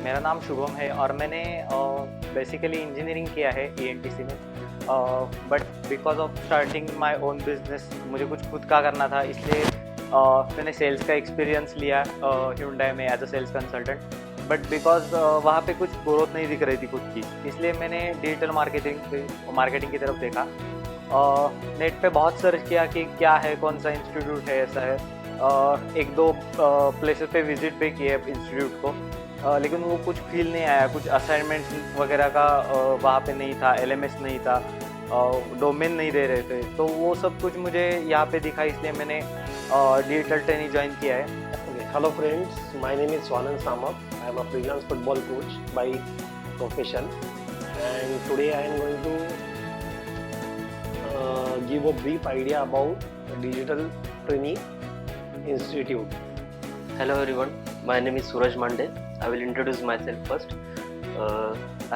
मेरा नाम शुभम है और मैंने बेसिकली इंजीनियरिंग किया है ईएनटीसी में। But because of starting my own business मुझे कुछ खुद का करना था, इसलिए मैंने सेल्स का एक्सपीरियंस लिया Hyundai में as a sales consultant. But because वहाँ पे कुछ ग्रोथ नहीं दिख रही थी खुद की, इसलिए मैंने डिजिटल मार्केटिंग की तरफ देखा। नेट पे बहुत सर्च किया कि क्या है, कौन सा इंस्टीट्यूट है, ऐसा है। एक दो प्लेसेस पे विजिट पे किए इंस्टीट्यूट को, लेकिन वो कुछ फील नहीं आया। कुछ असाइनमेंट्स वगैरह का वहाँ पे नहीं था, एलएमएस नहीं था, डोमेन नहीं दे रहे थे, तो वो सब कुछ मुझे यहाँ पे दिखा, इसलिए मैंने डिजिटल ट्रेनिंग ज्वाइन किया है। Hello friends, my name is Swanand Samak. I am a freelance football coach by profession, and today I am going to give a brief idea about Digital Training Institute. Hello everyone, my name is Suraj Mande. I will introduce myself first.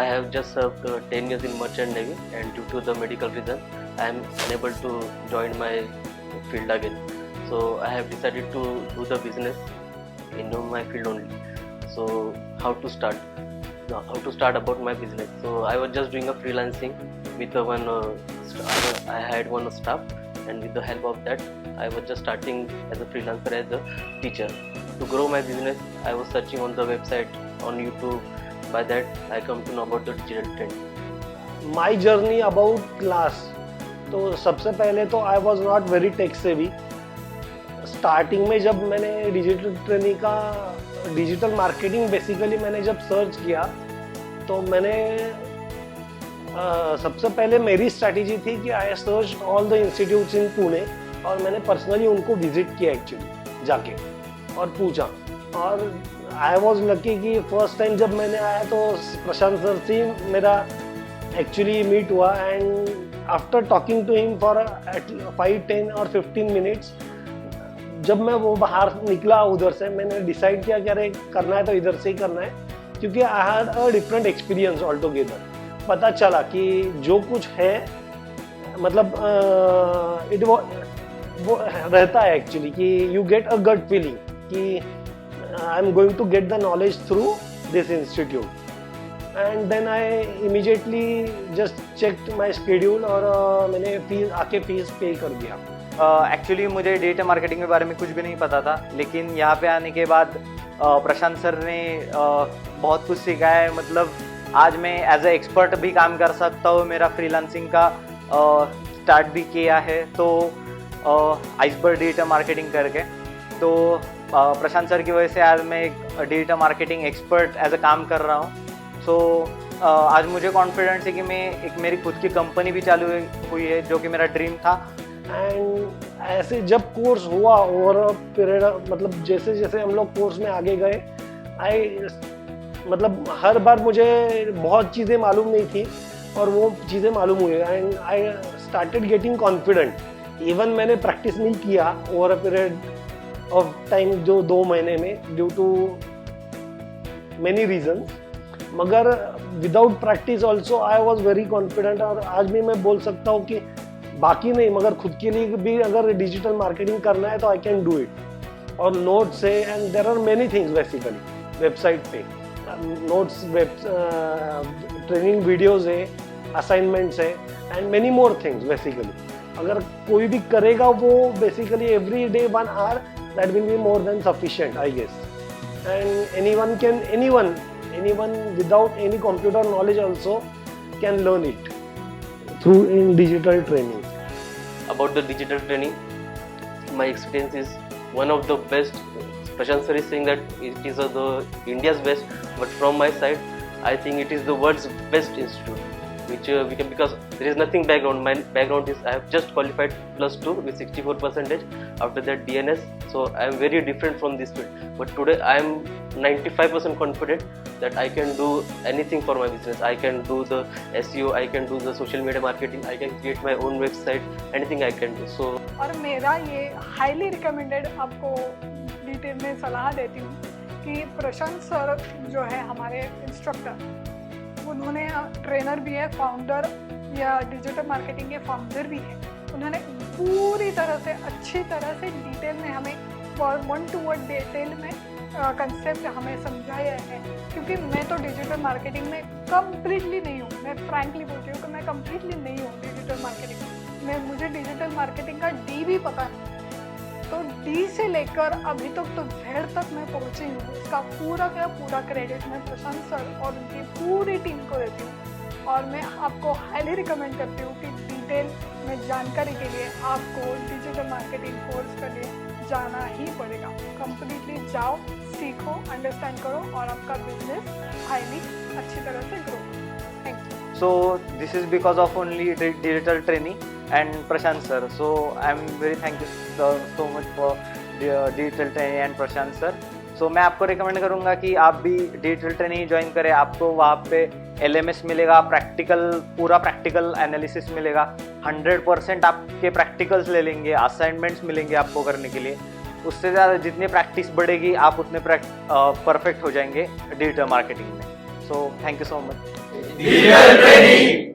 I have just served 10 years in Merchant Navy, and due to the medical reason, I am unable to join my field again. So I have decided to do the business in my field only. So how to start? Now, how to start about my business? So I was just doing a freelancing with I had one staff, and with the help of that, I was just starting as a freelancer as a teacher. To grow my business, I was searching on the website, on YouTube. By that, I come to know about the digital trend. My journey about class. तो सबसे पहले तो I was not very tech savvy. Starting में जब मैंने digital training का digital marketing basically मैंने जब सर्च किया, तो मैंने सबसे पहले मेरी स्ट्रैटेजी थी कि I search all the institutes इन पुणे, और मैंने पर्सनली उनको विजिट किया एक्चुअली जाके और पूछा। और आई वॉज लकी कि फर्स्ट टाइम जब मैंने आया तो प्रशांत सर से मेरा एक्चुअली मीट हुआ, and after talking to him for 5, 10 और 15 मिनट्स, जब मैं वो बाहर निकला उधर से, मैंने डिसाइड किया कि अरे करना है तो इधर से ही करना है, क्योंकि I had a different experience all together. पता चला कि जो कुछ है, मतलब वो रहता है एक्चुअली कि you get a gut feeling कि I am going to get the knowledge through this institute, and then I immediately just checked my schedule और मैंने फीस पे कर दिया। एक्चुअली मुझे डिजिटल मार्केटिंग के बारे में कुछ भी नहीं पता था, लेकिन यहाँ पे आने के बाद प्रशांत सर ने बहुत कुछ सिखाया है। मतलब आज मैं एज ए एक्सपर्ट भी काम कर सकता हूँ। मेरा फ्रीलांसिंग का स्टार्ट भी किया है, तो आइसबर्ग डिजिटल मार्केटिंग करके। तो प्रशांत सर की वजह से आज मैं एक digital marketing expert as a काम कर रहा हूँ। सो आज मुझे कॉन्फिडेंस है कि मैं एक मेरी खुद की कंपनी भी चालू हुई है, जो कि मेरा ड्रीम था। एंड ऐसे जब कोर्स हुआ ओवर पीरियड, मतलब जैसे जैसे हम लोग कोर्स में आगे गए, मतलब हर बार मुझे बहुत चीज़ें मालूम नहीं थी और वो चीज़ें मालूम हुई, and I started getting confident. Even मैंने प्रैक्टिस नहीं किया over a period of time, जो 2 महीने में, ड्यू टू मेनी रीजंस, मगर without practice also I was very confident. और आज भी मैं बोल सकता हूँ कि बाकी नहीं, मगर खुद के लिए भी अगर डिजिटल मार्केटिंग करना है तो आई कैन डू इट। और नोट्स है, and there are many things basically website पे, नोट्स, ट्रेनिंग वीडियोस है, असाइनमेंट्स है, and many more things basically. अगर कोई भी करेगा वो basically every day 1 hour, that will be more than sufficient I guess. And anyone without any computer knowledge also can learn it through in digital training. About the digital training, my experience is one of the best. Prashant sir is saying that it is the India's best, but from my side, I think it is the world's best institute, which we can, because there is nothing background. My background is I have just qualified +2 with 64%. After that DNS, so I am very different from this field. But today I am 95% confident that I can do anything for my business. I can do the SEO, I can do the social media marketing, I can create my own website, anything I can do. So और मेरा ये highly recommended, आपको detail में सलाह देती हूँ कि प्रशांत sir जो है हमारे इंस्ट्रक्टर, उन्होंने ट्रेनर भी है, फाउंडर या डिजिटल मार्केटिंग के फाउंडर भी है। उन्होंने पूरी तरह से अच्छी तरह से डिटेल में हमें 1 to 1 डिटेल में कंसेप्ट हमें समझाया है, क्योंकि मैं तो डिजिटल मार्केटिंग में कम्प्लीटली नहीं हूँ। मैं फ्रैंकली बोलती हूँ कि मैं कम्प्लीटली नहीं हूँ डिजिटल मार्केटिंग में। मुझे डिजिटल मार्केटिंग का डी भी पता नहीं, तो डी से लेकर अभी तक तो जेड तक मैं पहुँची हूँ। इसका पूरा का पूरा क्रेडिट मैं प्रशांत सर और उनकी पूरी टीम को देती हूँ। और मैं आपको हाईली रिकमेंड करती हूँ कि डिटेल में जानकारी के लिए आपको डिजिटल मार्केटिंग कोर्स के लिए जाना ही पड़ेगा। कंप्लीटली जाओ, सीखो, अंडरस्टैंड करो और आपका बिजनेस हाईली अच्छी तरह से ग्रो करो। Thank you. So this is because of only digital training and Prashant sir. So I am very thank you so much for digital training and Prashant sir. So मैं आपको recommend करूँगा कि आप भी डिजिटल ट्रेनिंग ज्वाइन करें। आपको वहाँ पे LMS मिलेगा, प्रैक्टिकल पूरा प्रैक्टिकल एनालिसिस मिलेगा, 100% आपके प्रैक्टिकल्स ले लेंगे, असाइनमेंट्स मिलेंगे आपको करने के लिए। उससे ज़्यादा जितनी प्रैक्टिस बढ़ेगी आप उतने परफेक्ट हो जाएंगे डिजिटल मार्केटिंग में। So thank you so much. Digital training